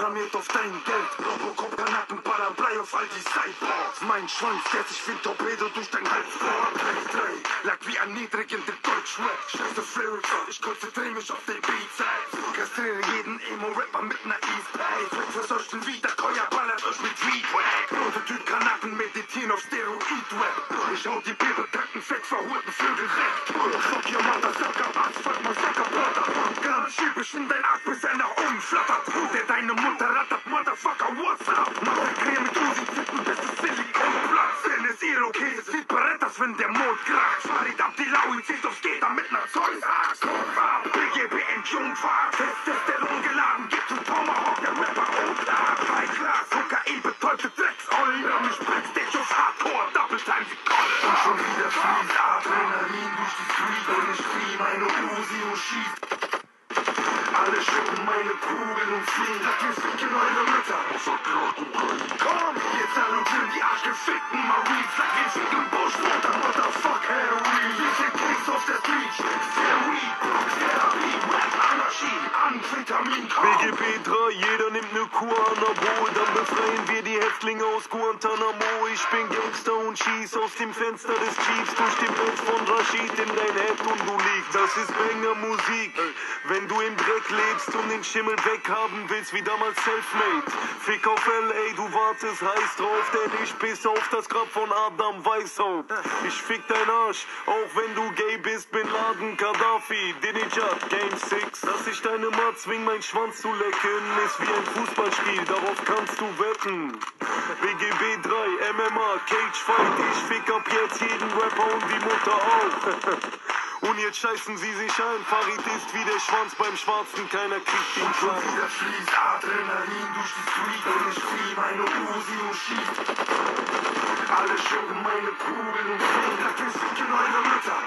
programmiert auf dein Geld. Robocop, Kanaken, Parabrei auf all die Cyborgs. Mein Schwanz fährt sich wie ein Torpedo durch dein Halsrohr. Lag wie erniedrigende Deutschrap. Scheiße Lyrics, ich konzentriere mich auf den Beats. Kastriere jeden Emo-Rapper mit naiv Pace. Verseucht den wieder, teuer ballert euch mit Weed-Wack. Prototyp Kanaken meditieren auf Steroid-Rap. Ich hau die bebekranken, fettverhurten Vögel weg. Fuck your Motherfucker, Asphalt, Massaker, Brother. Ganz typisch in dein Arsch, bis er nach oben flattert. Der deine Mutter rattert, Motherfucker, what's up? Massakrier mit Uzi, Titten, bis das Silikon platzt. Denn es ihr okay, es sieht Berettas, wenn der Mond kracht. Farid Abdilaui zieht aufs Gitter mit ner Zeus-Axt. BGB Jungfahrt, Testosteron geladen, gibt zum Tomahawk, der Rapper Onklar. High Class, Kokain, betäubte Drecksollen. Mich Backstage auf Hardcore, Double Time, sie Kolle. Und schon wieder fließt Adrenalin durch die Street. Und ich flieh meine Uzi und schieß. Alle schicken meine Kugeln und fliehen. Sag wir ficken eure Mütter. Komm, jetzt salutieren die arschgefickten Marines. Sag wir ficken Buschmutter, Motherfuck Heroin. Wir sind Kings auf der Street. Steroid, Therapie, Rap, Anarchie, Amphetamin, BGB 3, jeder nimmt ne Kur Anabol. Dann befreien wir die Häftlinge aus Guantanamo. Ich bin Gangster und schieß aus dem Fenster des Chiefs durch den Bett von Rashid in dein Head und du liegst. Das ist Banger-Musik. Wenn du im Dreck lebst und den Schimmel weghaben willst, wie damals Selfmade. Fick auf L.A., du wartest heiß drauf, denn ich piss auf das Grab von Adam Weishaupt. Ich fick dein Arsch, auch wenn du gay bist, Bin Laden, Gaddafi, Dinijad, Game 6. Dass ich deine Ma zwing, mein Schwanz zu lecken, ist wie ein Fußballspiel, darauf kannst du wetten. BGB 3, MMA, Cage Fight, ich fick ab jetzt jeden Rapper und die Mutter auch. Und jetzt scheißen sie sich ein, Farid ist wie der Schwanz beim Schwarzen, keiner kriegt ihn schon klein. wieder fließt Adrenalin durch die Street. Und ich flieh meine Uzi und schieß. Alle schicken meine Kugeln und fliehen. Sag wir ficken eure Mütter.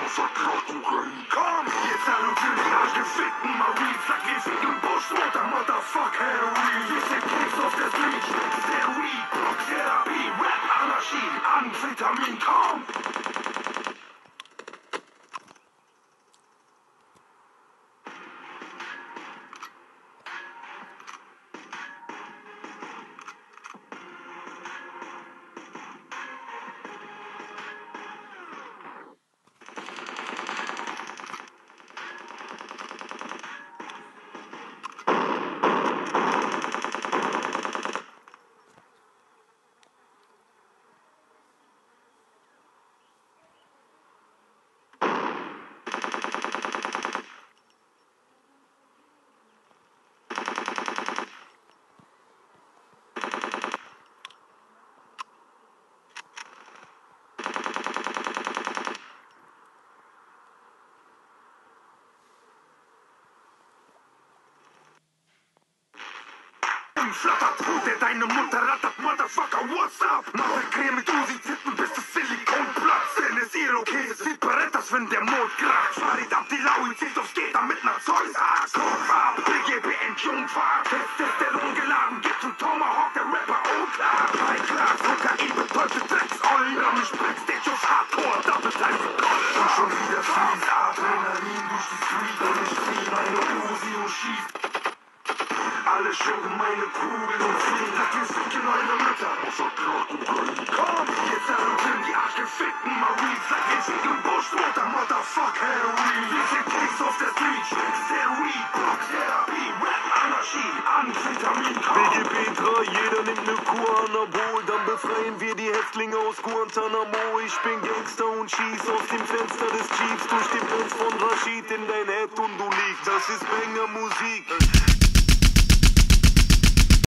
Komm, jetzt salutieren die arschgefickten Marines. Sag wir ficken Buschmutter, Motherfuck Heroin. Wir sind Kings auf der Street. Steroid, Therapie, Rap, Anarchie, Amphetamin, komm. Flattert, der deine Mutter rattert, Motherfucker, what's up? Massakrier mit Uzi, Titten, bis das Silikon platzt. Denn es ihr okay, es sieht Berettas, wenn der Mond kracht. Farid Abdilaui zieht aufs Gitter mit ner Zeus-Axt. BGB Jungfahrt, Testosteron geladen, gibt zum Tomahawk, der Rapper Onklar. High Class, Kokain, betäubte Drecksollen. Mich Backstage auf Hardcore, Double Time, sie Kolle. Und schon wieder fließt Adrenalin durch die Street. Und ich flieh meine Uzi und schieß. Alle schicken meine Kugeln und fliehen. Sag wir ficken eure Mütter. Komm, jetzt salutieren die arschgefickten Marines. Sag wir ficken Buschmutter, Motherfuck Heroin. Wir sind Kings auf der Street. Steroid, Therapie, Rap, Anarchie, Amphetamin, BGB 3, jeder nimmt ne Kur Anabol. Dann befreien wir die Häftlinge aus Guantanamo. Ich bin Gangster und schieß aus dem Fenster des Chiefs durch den Bett von Rashid in dein Head und du liegst. Das ist Banger-Musik.